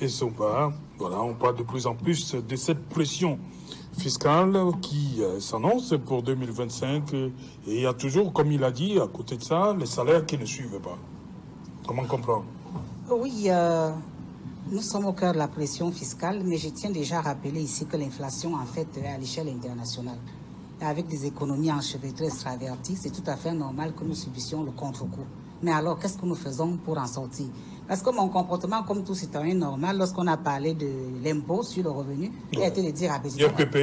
et Zomba. Voilà, on parle de plus en plus de cette pression fiscale qui s'annonce pour 2025. Et il y a toujours, comme il a dit, à côté de ça, les salaires qui ne suivent pas. Comment comprendre? Oui, nous sommes au cœur de la pression fiscale, mais je tiens déjà à rappeler ici que l'inflation, en fait, est à l'échelle internationale. Avec des économies enchevêtrées, extraverties, c'est tout à fait normal que nous subissions le contre-coup. Mais alors, qu'est-ce que nous faisons pour en sortir? Parce que mon comportement, comme tout citoyen normal, lorsqu'on a parlé de l'impôt sur le revenu, a été de dire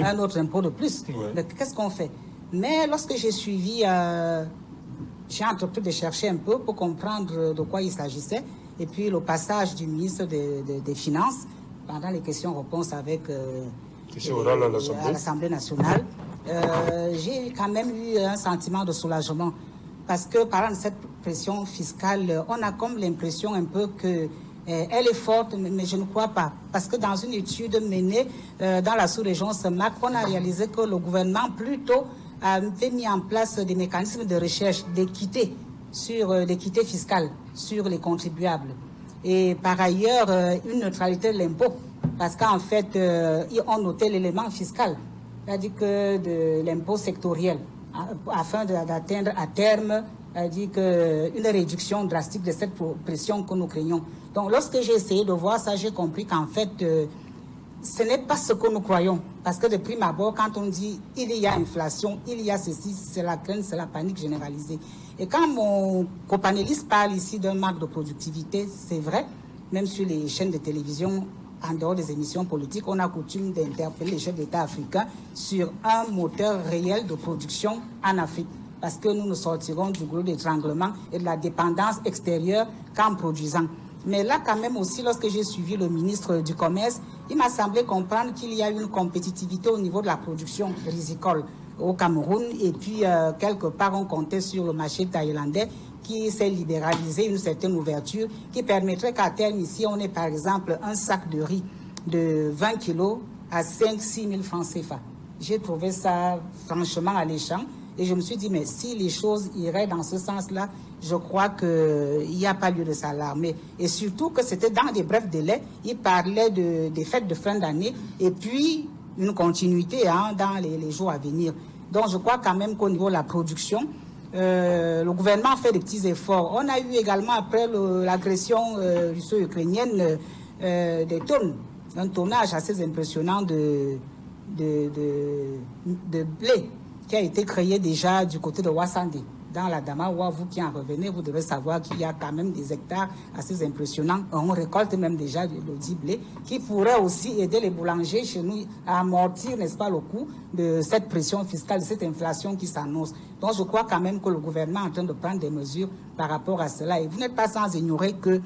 un autre impôt de plus. Ouais. Qu'est-ce qu'on fait? Mais lorsque j'ai suivi, j'ai entrepris de chercher un peu pour comprendre de quoi il s'agissait. Et puis le passage du ministre des Finances pendant les questions-réponses avec à l'Assemblée nationale, j'ai quand même eu un sentiment de soulagement. Parce que parlant de cette pression fiscale, on a comme l'impression un peu que elle est forte, mais je ne crois pas. Parce que dans une étude menée dans la sous-région SEMAC, on a réalisé que le gouvernement plutôt avait mis en place des mécanismes de recherche d'équité sur l'équité fiscale sur les contribuables. Et par ailleurs, une neutralité de l'impôt. Parce qu'en fait, ils ont noté l'élément fiscal, c'est-à-dire que de l'impôt sectoriel, afin d'atteindre à terme une réduction drastique de cette pression que nous craignons. Donc lorsque j'ai essayé de voir ça, j'ai compris qu'en fait, ce n'est pas ce que nous croyons. Parce que de prime abord, quand on dit il y a inflation, il y a ceci, c'est la crainte, c'est la panique généralisée. Et quand mon copanéliste parle ici d'un manque de productivité, c'est vrai, même sur les chaînes de télévision, en dehors des émissions politiques, on a coutume d'interpeller les chefs d'État africains sur un moteur réel de production en Afrique. Parce que nous nous sortirons du goulot d'étranglement et de la dépendance extérieure qu'en produisant. Mais là, quand même aussi, lorsque j'ai suivi le ministre du Commerce, il m'a semblé comprendre qu'il y a une compétitivité au niveau de la production rizicole au Cameroun. Et puis, quelque part, on comptait sur le marché thaïlandais qui s'est libéralisé, une certaine ouverture qui permettrait qu'à terme, ici, on ait par exemple un sac de riz de 20 kilos à 5-6 000 francs CFA. J'ai trouvé ça franchement alléchant. Et je me suis dit, mais si les choses iraient dans ce sens-là, je crois qu'il n'y a pas lieu de s'alarmer. Et surtout que c'était dans des brefs délais. Il parlait des fêtes de fin d'année et puis une continuité dans les jours à venir. Donc je crois quand même qu'au niveau de la production, le gouvernement fait des petits efforts. On a eu également, après l'agression russo-ukrainienne, des tonnes, un tonnage assez impressionnant de blé qui a été créé déjà du côté de Wassandé, dans la Damawa. Vous qui en revenez, vous devez savoir qu'il y a quand même des hectares assez impressionnants. On récolte même déjà le dit blé, qui pourrait aussi aider les boulangers chez nous à amortir, n'est-ce pas, le coût de cette pression fiscale, de cette inflation qui s'annonce. Donc je crois quand même que le gouvernement est en train de prendre des mesures par rapport à cela. Et vous n'êtes pas sans ignorer que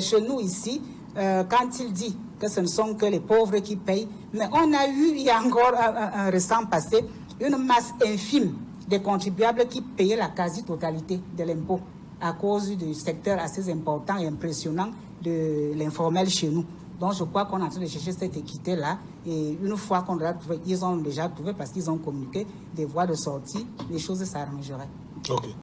chez nous ici, quand il dit que ce ne sont que les pauvres qui payent, mais on a eu, il y a encore un récent passé, une masse infime des contribuables qui payaient la quasi-totalité de l'impôt à cause du secteur assez important et impressionnant de l'informel chez nous. Donc je crois qu'on est en train de chercher cette équité-là et une fois qu'on l'a trouvé, ils ont déjà trouvé parce qu'ils ont communiqué des voies de sortie, les choses s'arrangeraient. Okay.